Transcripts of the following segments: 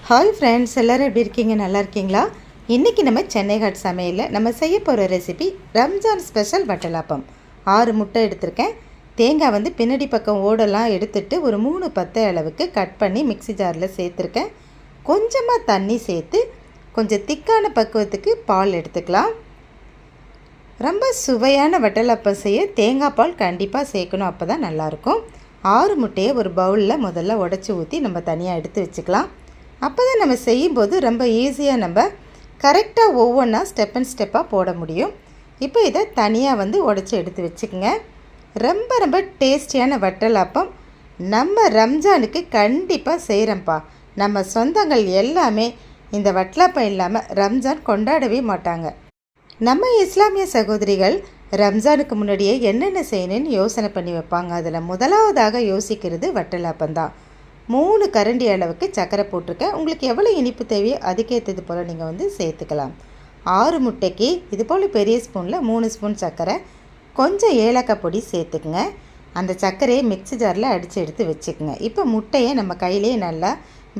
Hi friends, எல்லோரும் எப்படி இருக்கீங்க? நல்லா இருக்கீங்களா? இன்றைக்கி நம்ம சென்னை ஹாட் சமையலில் நம்ம செய்ய போகிற ரெசிபி ரம்ஜான் ஸ்பெஷல் வட்டலாப்பம். 6 முட்டை எடுத்திருக்கேன். தேங்காய் வந்து பின்னாடி பக்கம் ஓடெல்லாம் எடுத்துட்டு ஒரு 3 பத்தை அளவுக்கு கட் பண்ணி மிக்ஸி ஜாரில் சேர்த்துருக்கேன். கொஞ்சமாக தண்ணி சேர்த்து கொஞ்சம் திக்கான பக்குவத்துக்கு பால் எடுத்துக்கலாம். ரொம்ப சுவையான வட்டலாப்பம் செய்ய தேங்காய் பால் கண்டிப்பாக சேர்க்கணும், அப்போ தான் நல்லாயிருக்கும். 6 முட்டையை ஒரு பவுலில் முதல்ல உடச்சி ஊற்றி நம்ம தனியாக எடுத்து வச்சுக்கலாம். அப்போ தான் நம்ம செய்யும்போது ரொம்ப ஈஸியாக நம்ம கரெக்டாக ஒவ்வொன்றா ஸ்டெப் அண்ட் ஸ்டெப்பாக போட முடியும். இப்போ இதை தனியாக வந்து உடச்சி எடுத்து வச்சுக்கோங்க. ரொம்ப ரொம்ப டேஸ்டியான வட்டலாப்பம் நம்ம ரம்ஜானுக்கு கண்டிப்பாக செய்கிறோம்ப்பா. நம்ம சொந்தங்கள் எல்லாமே இந்த வட்டலாப்பம் இல்லாமல் ரம்ஜான் கொண்டாடவே மாட்டாங்க. நம்ம இஸ்லாமிய சகோதரிகள் ரம்ஜானுக்கு முன்னாடியே என்னென்ன செய்யணும்னு யோசனை பண்ணி வைப்பாங்க. அதில் முதலாவதாக யோசிக்கிறது வட்டலாப்பம் தான். 3 கரண்டி அளவுக்கு சர்க்கரை போட்டிருக்கேன். உங்களுக்கு எவ்வளோ இனிப்பு தேவையோ அதுக்கேற்றது போல் நீங்கள் வந்து சேர்த்துக்கலாம். 6 முட்டைக்கு இது போல் பெரிய ஸ்பூனில் 3 ஸ்பூன் சர்க்கரை, கொஞ்சம் ஏலக்காய் பொடி சேர்த்துக்குங்க. அந்த சர்க்கரையை மிக்ஸி ஜாரில் அடித்து எடுத்து வச்சுக்கோங்க. இப்போ முட்டையை நம்ம கையிலேயே நல்லா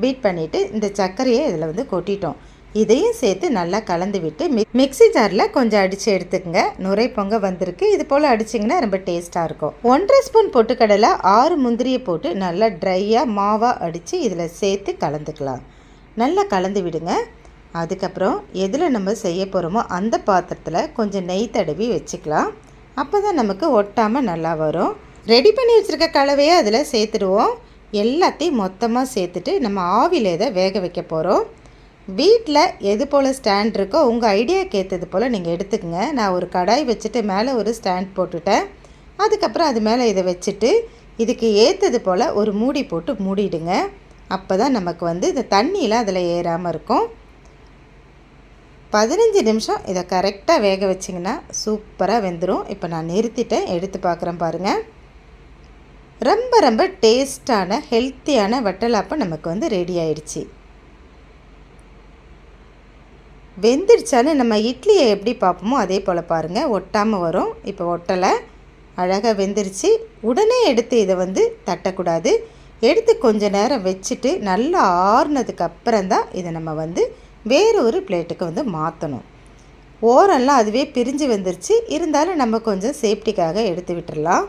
பீட் பண்ணிவிட்டு இந்த சர்க்கரையை இதில் வந்து கொட்டிட்டோம். இதையும் சேர்த்து நல்லா கலந்து விட்டு மிக்ஸி ஜாரில் கொஞ்சம் அடித்து எடுத்துக்கங்க. நுரை பொங்க வந்திருக்கு. இது போல் அடிச்சிங்கன்னா ரொம்ப டேஸ்ட்டாக இருக்கும். 1.5 ஸ்பூன் பொட்டுக்கடலை, 6 முந்திரியை போட்டு நல்லா ட்ரையாக மாவாக அடித்து இதில் சேர்த்து கலந்துக்கலாம். நல்லா கலந்து விடுங்க. அதுக்கப்புறம் எதில் நம்ம செய்ய போகிறோமோ அந்த பாத்திரத்தில் கொஞ்சம் நெய் தடவி வச்சுக்கலாம். அப்போ தான் நமக்கு ஒட்டாமல் நல்லா வரும். ரெடி பண்ணி வச்சுருக்க கலவையை அதில் சேர்த்துடுவோம். எல்லாத்தையும் மொத்தமாக சேர்த்துட்டு நம்ம ஆவியில் இதை வேக வைக்க போகிறோம். வீட்டில் எது போல் ஸ்டாண்ட் இருக்கோ உங்கள் ஐடியாவுக்கு ஏற்றது போல் நீங்கள் எடுத்துக்கங்க. நான் ஒரு கடாய் வச்சுட்டு மேலே ஒரு ஸ்டாண்ட் போட்டுட்டேன். அதுக்கப்புறம் அது மேலே இதை வச்சுட்டு இதுக்கு ஏற்றது போல் ஒரு மூடி போட்டு மூடிடுங்க. அப்போ தான் நமக்கு வந்து இந்த தண்ணியெலாம் அதில் ஏறாமல் இருக்கும். 15 நிமிஷம் இதை கரெக்டாக வேக வச்சிங்கன்னா சூப்பராக வெந்துடும். இப்போ நான் நிறுத்திட்டேன், எடுத்து பார்க்குறேன் பாருங்கள். ரொம்ப ரொம்ப டேஸ்டான ஹெல்த்தியான வட்டலாப்பம் நமக்கு வந்து ரெடி ஆயிடுச்சு. வெந்துடுச்சாலும் நம்ம இட்லியை எப்படி பார்ப்போமோ அதே போல் பாருங்கள், ஒட்டாமல் வரும். இப்போ ஒட்டலை, அழகாக வெந்துருச்சு. உடனே எடுத்து இதை வந்து தட்டக்கூடாது. எடுத்து கொஞ்ச நேரம் வச்சுட்டு நல்லா ஆறுனதுக்கு அப்புறம் தான் இதை நம்ம வந்து வேறு ஒரு பிளேட்டுக்கு வந்து மாற்றணும். ஓரெல்லாம் அதுவே பிரிஞ்சு வந்துருச்சு. இருந்தாலும் நம்ம கொஞ்சம் சேஃப்டிக்காக எடுத்து விட்டுடலாம்.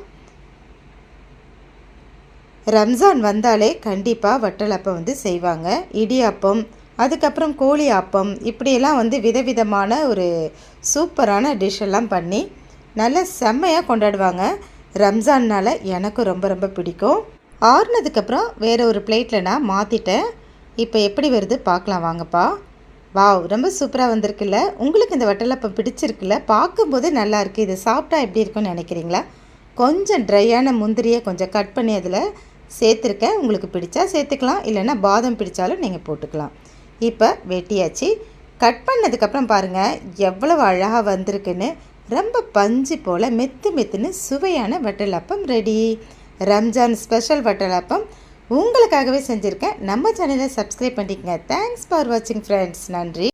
ரம்ஜான் வந்தாலே கண்டிப்பாக வட்டலாப்பம் வந்து செய்வாங்க. இடியாப்பம், அதுக்கப்புறம் கோழி ஆப்பம், இப்படியெல்லாம் வந்து விதவிதமான ஒரு சூப்பரான டிஷ்ஷெல்லாம் பண்ணி நல்லா செம்மையாக கொண்டாடுவாங்க. ரம்ஜான்னால் எனக்கும் ரொம்ப ரொம்ப பிடிக்கும். ஆறுனதுக்கப்புறம் வேறு ஒரு பிளேட்டில் நான் மாற்றிட்டேன். இப்போ எப்படி வருது பார்க்கலாம் வாங்கப்பா. வாவ், ரொம்ப சூப்பராக வந்திருக்குல்ல. உங்களுக்கு இந்த வட்டலாப்பம் பிடிச்சிருக்குல்ல? பார்க்கும்போதே நல்லா இருக்குது. இது சாப்பிட்டா எப்படி இருக்குன்னு நினைக்கிறீங்களா? கொஞ்சம் ட்ரையான முந்திரியை கொஞ்சம் கட் பண்ணி அதில் சேர்த்துருக்கேன். உங்களுக்கு பிடிச்சா சேர்த்துக்கலாம், இல்லைன்னா பாதம் பிடிச்சாலும் நீங்கள் போட்டுக்கலாம். இப்போ வெட்டியாச்சு. கட் பண்ணதுக்கப்புறம் பாருங்கள் எவ்வளவு அழகாக வந்திருக்குன்னு. ரொம்ப பஞ்சு போல் மெத்துன்னு சுவையான வட்டலாப்பம் ரெடி. ரம்ஜான் ஸ்பெஷல் வட்டலாப்பம் உங்களுக்காகவே செஞ்சுருக்கேன். நம்ம சேனலை சப்ஸ்கிரைப் பண்ணிக்கங்க. தேங்க்ஸ் ஃபார் வாட்சிங் ஃப்ரெண்ட்ஸ். நன்றி.